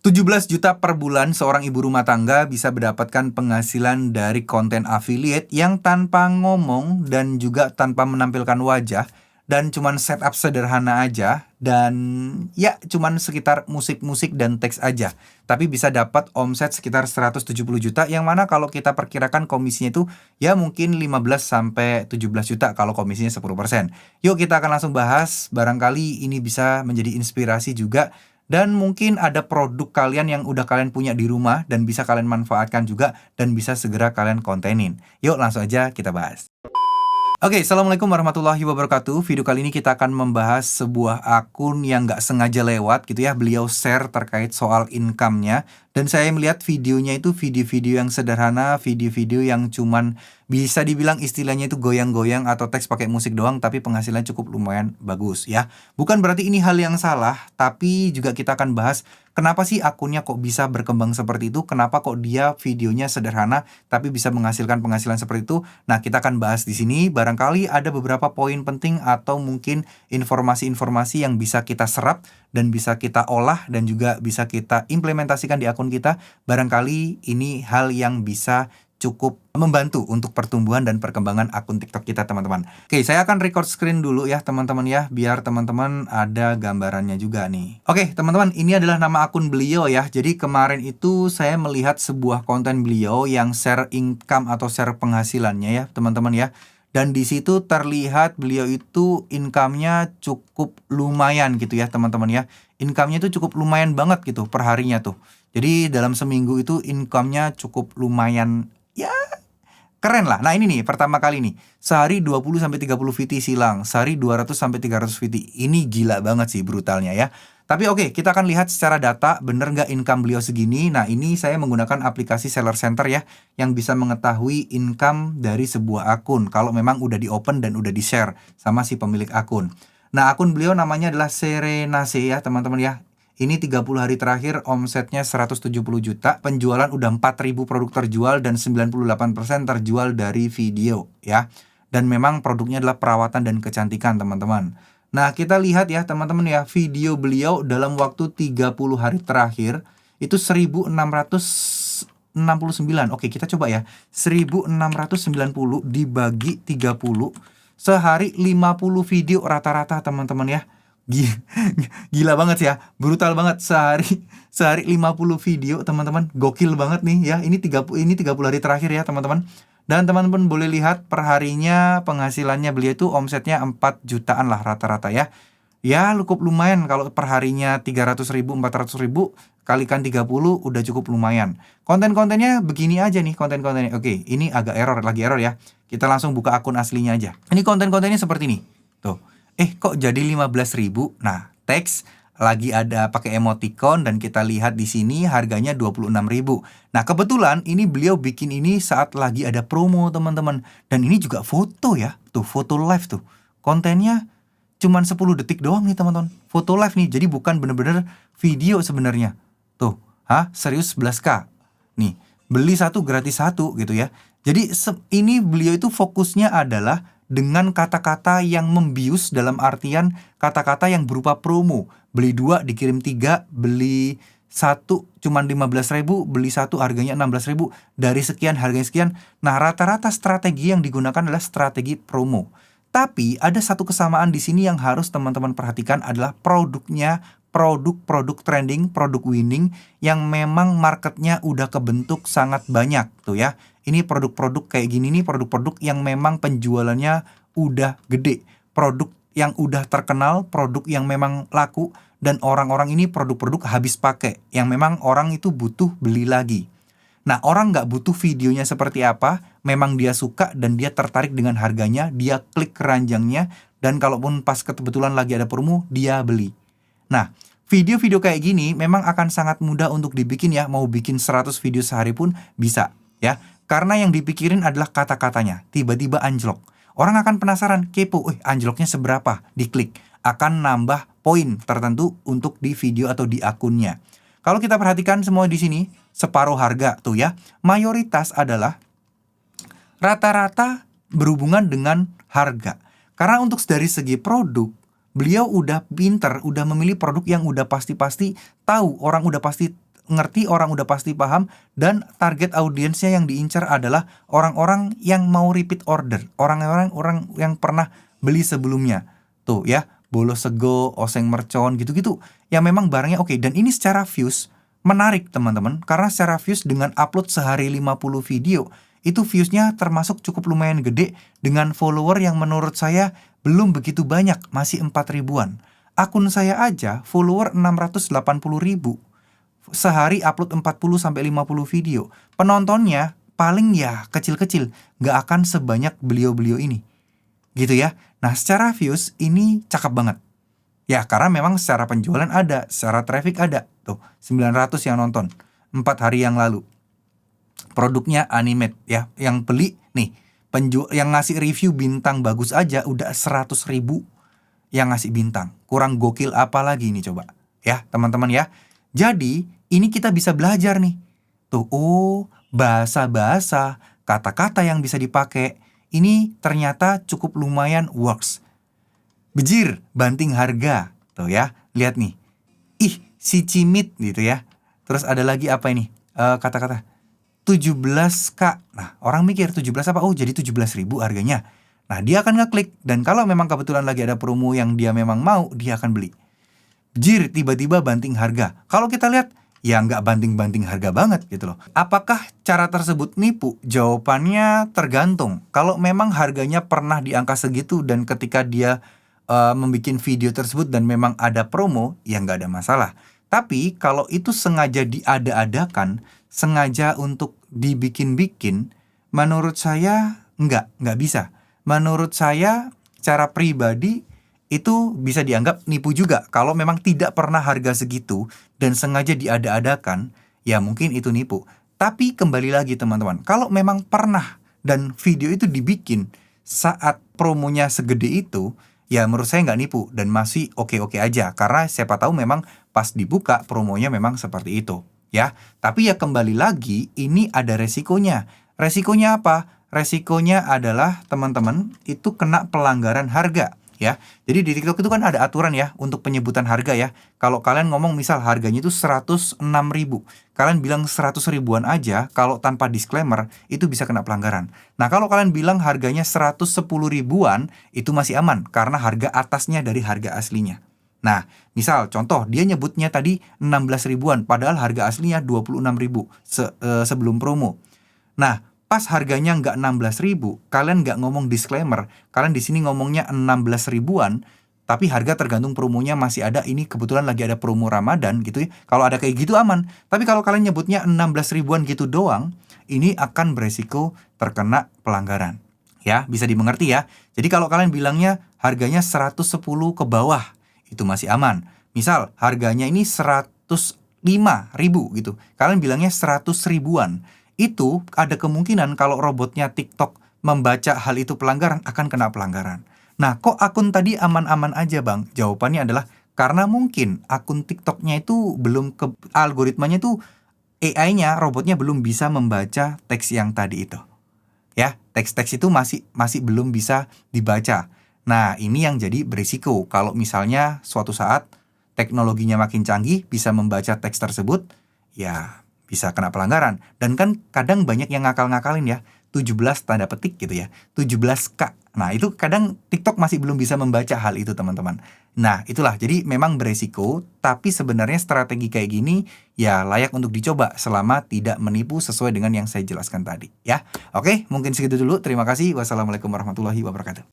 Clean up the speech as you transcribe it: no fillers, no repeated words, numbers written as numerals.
17 juta per bulan seorang ibu rumah tangga bisa mendapatkan penghasilan dari konten affiliate yang tanpa ngomong dan juga tanpa menampilkan wajah dan cuman setup sederhana aja dan ya cuman sekitar musik-musik dan teks aja. Tapi bisa dapat omset sekitar 170 juta yang mana kalau kita perkirakan komisinya itu ya mungkin 15 sampai 17 juta kalau komisinya 10%. Yuk kita akan langsung bahas, barangkali ini bisa menjadi inspirasi juga dan mungkin ada produk kalian yang udah kalian punya di rumah dan bisa kalian manfaatkan juga dan bisa segera kalian kontenin. Yuk langsung aja kita bahas. Oke, Assalamualaikum warahmatullahi wabarakatuh. Video kali ini kita akan membahas sebuah akun yang nggak sengaja lewat gitu ya. Beliau share terkait soal income-nya. Dan saya melihat videonya itu video-video yang sederhana, video-video yang cuman bisa dibilang istilahnya itu goyang-goyang atau teks pakai musik doang, tapi penghasilan cukup lumayan bagus ya. Bukan berarti ini hal yang salah, tapi juga kita akan bahas kenapa sih akunnya kok bisa berkembang seperti itu, kenapa kok dia videonya sederhana tapi bisa menghasilkan penghasilan seperti itu. Nah, kita akan bahas di sini. Barangkali ada beberapa poin penting atau mungkin informasi-informasi yang bisa kita serap dan bisa kita olah dan juga bisa kita implementasikan di akun kita. Barangkali ini hal yang bisa cukup membantu untuk pertumbuhan dan perkembangan akun TikTok kita, teman-teman. Oke, saya akan record screen dulu ya, teman-teman ya, biar teman-teman ada gambarannya juga nih. Oke, teman-teman, ini adalah nama akun beliau ya. Jadi kemarin itu saya melihat sebuah konten beliau yang share income atau share penghasilannya ya, teman-teman ya. Dan di situ terlihat beliau itu income-nya cukup lumayan gitu ya, teman-teman ya. Income-nya itu cukup lumayan banget gitu per harinya tuh. Jadi dalam seminggu itu income-nya cukup lumayan, ya keren lah. Nah ini nih pertama kali nih, sehari 20-30 VT silang, sehari 200-300 VT. Ini gila banget sih brutalnya ya. Tapi oke, kita akan lihat secara data bener nggak income beliau segini. Nah ini saya menggunakan aplikasi Seller Center ya, yang bisa mengetahui income dari sebuah akun kalau memang udah di open dan udah di share sama si pemilik akun. Nah akun beliau namanya adalah Serenase ya teman-teman ya. Ini 30 hari terakhir omsetnya 170 juta, penjualan udah 4.000 produk terjual dan 98% terjual dari video ya. Dan memang produknya adalah perawatan dan kecantikan, teman-teman. Nah, kita lihat ya teman-teman ya, video beliau dalam waktu 30 hari terakhir itu 1669. Oke, kita coba ya. 1690 dibagi 30, sehari 50 video rata-rata, teman-teman ya. Gila banget sih ya, brutal banget, sehari 50 video, teman-teman. Gokil banget nih ya. Ini 30 hari terakhir ya, teman-teman. Dan teman-teman boleh lihat perharinya penghasilannya beliau itu omsetnya 4 jutaan lah rata-rata ya. Ya cukup lumayan kalau perharinya 300.000, 400.000 kalikan 30 udah cukup lumayan. Konten-kontennya begini aja nih konten-kontennya. Oke, ini agak lagi error ya. Kita langsung buka akun aslinya aja. Ini konten-kontennya seperti ini. Tuh. Kok jadi 15.000? Nah, teks lagi ada pakai emoticon dan kita lihat di sini harganya 26.000. Nah, kebetulan ini beliau bikin ini saat lagi ada promo, teman-teman. Dan ini juga foto ya. Tuh, foto live tuh. Kontennya cuman 10 detik doang nih, teman-teman. Foto live nih. Jadi bukan bener-bener video sebenarnya. Tuh, serius 11K. Nih, beli satu gratis satu gitu ya. Jadi ini beliau itu fokusnya adalah dengan kata-kata yang membius, dalam artian kata-kata yang berupa promo. Beli 2 dikirim 3, beli 1 cuman 15.000, beli 1 harganya 16.000, dari sekian harganya sekian. Nah, rata-rata strategi yang digunakan adalah strategi promo. Tapi ada satu kesamaan di sini yang harus teman-teman perhatikan adalah produknya, produk trending, produk winning yang memang marketnya udah kebentuk sangat banyak tuh ya. Ini produk-produk kayak gini nih, produk-produk yang memang penjualannya udah gede, produk yang udah terkenal, produk yang memang laku, dan orang-orang ini produk-produk habis pakai yang memang orang itu butuh beli lagi. Nah, orang nggak butuh videonya seperti apa, memang dia suka dan dia tertarik dengan harganya, dia klik keranjangnya, dan kalaupun pas kebetulan lagi ada promo, dia beli. Nah, video-video kayak gini memang akan sangat mudah untuk dibikin ya, mau bikin 100 video sehari pun bisa ya. Karena yang dipikirin adalah kata-katanya, tiba-tiba anjlok. Orang akan penasaran, kepo, anjloknya seberapa? Diklik, akan nambah poin tertentu untuk di video atau di akunnya. Kalau kita perhatikan semua di sini, separuh harga tuh ya, mayoritas adalah rata-rata berhubungan dengan harga. Karena untuk dari segi produk, beliau udah pinter, udah memilih produk yang udah pasti-pasti tahu, orang udah pasti ngerti, orang udah pasti paham, dan target audiensnya yang diincar adalah orang-orang yang mau repeat order, orang yang pernah beli sebelumnya. Tuh ya, Bolo Sego, Oseng Mercon, gitu-gitu. Yang memang barangnya oke. Dan ini secara views menarik teman-teman, karena secara views dengan upload sehari 50 video, itu viewsnya termasuk cukup lumayan gede dengan follower yang menurut saya belum begitu banyak, masih 4 ribuan. Akun saya aja follower 680 ribu. Sehari upload 40-50 video. Penontonnya paling ya kecil-kecil, nggak akan sebanyak beliau-beliau ini. Gitu ya. Nah, secara views ini cakep banget. Ya, karena memang secara penjualan ada, secara traffic ada. Tuh, 900 yang nonton 4 hari yang lalu. Produknya Animate ya, yang beli nih, yang ngasih review bintang bagus aja udah 100 ribu yang ngasih bintang. Kurang gokil apa lagi nih coba ya teman-teman ya. Jadi ini kita bisa belajar nih. Tuh, bahasa-bahasa, kata-kata yang bisa dipakai ini ternyata cukup lumayan works. Bejir, banting harga. Tuh ya, lihat nih. Ih, si cimit gitu ya. Terus ada lagi apa ini? Kata-kata 17K. Nah, orang mikir 17 apa? Oh, jadi 17 ribu harganya. Nah, dia akan ngeklik. Dan kalau memang kebetulan lagi ada promo yang dia memang mau, dia akan beli. Jir, tiba-tiba banting harga. Kalau kita lihat, ya nggak banting-banting harga banget gitu loh. Apakah cara tersebut nipu? Jawabannya tergantung. Kalau memang harganya pernah di angka segitu dan ketika dia membuat video tersebut dan memang ada promo, ya nggak ada masalah. Tapi kalau itu sengaja diada-adakan, sengaja untuk dibikin-bikin, menurut saya nggak bisa. Menurut saya secara pribadi itu bisa dianggap nipu juga. Kalau memang tidak pernah harga segitu dan sengaja diada-adakan, ya mungkin itu nipu. Tapi kembali lagi teman-teman, kalau memang pernah dan video itu dibikin saat promonya segede itu, ya menurut saya nggak nipu dan masih oke-oke aja. Karena siapa tahu memang pas dibuka promonya memang seperti itu ya. Tapi ya kembali lagi, ini ada resikonya. Resikonya apa? Resikonya adalah teman-teman itu kena pelanggaran harga ya. Jadi di TikTok itu kan ada aturan ya untuk penyebutan harga ya. Kalau kalian ngomong misal harganya itu 106 ribu, kalian bilang 100 ribuan aja, kalau tanpa disclaimer itu bisa kena pelanggaran. Nah, kalau kalian bilang harganya 110 ribuan, itu masih aman karena harga atasnya dari harga aslinya. Nah, misal contoh dia nyebutnya tadi 16 ribuan padahal harga aslinya 26 ribu sebelum promo. Nah, pas harganya nggak 16 ribu, kalian nggak ngomong disclaimer, kalian di sini ngomongnya 16 ribuan, tapi harga tergantung promonya masih ada, ini kebetulan lagi ada promo Ramadan gitu ya. Kalau ada kayak gitu aman. Tapi kalau kalian nyebutnya 16 ribuan gitu doang, ini akan beresiko terkena pelanggaran. Ya, bisa dimengerti ya. Jadi kalau kalian bilangnya harganya 110 ke bawah, itu masih aman. Misal harganya ini 105 ribu gitu, kalian bilangnya 100 ribuan. Itu ada kemungkinan kalau robotnya TikTok membaca hal itu pelanggaran, akan kena pelanggaran. Nah, kok akun tadi aman-aman aja bang? Jawabannya adalah karena mungkin akun TikToknya itu belum algoritmanya itu AI-nya, robotnya belum bisa membaca teks yang tadi itu. Ya, teks-teks itu masih belum bisa dibaca. Nah, ini yang jadi berisiko. Kalau misalnya suatu saat teknologinya makin canggih, bisa membaca teks tersebut, ya bisa kena pelanggaran. Dan kan kadang banyak yang ngakal-ngakalin ya, 17 tanda petik gitu ya, 17K. Nah, itu kadang TikTok masih belum bisa membaca hal itu teman-teman. Nah, itulah, jadi memang beresiko, tapi sebenarnya strategi kayak gini ya layak untuk dicoba selama tidak menipu sesuai dengan yang saya jelaskan tadi ya. Oke, mungkin segitu dulu. Terima kasih. Wassalamualaikum warahmatullahi wabarakatuh.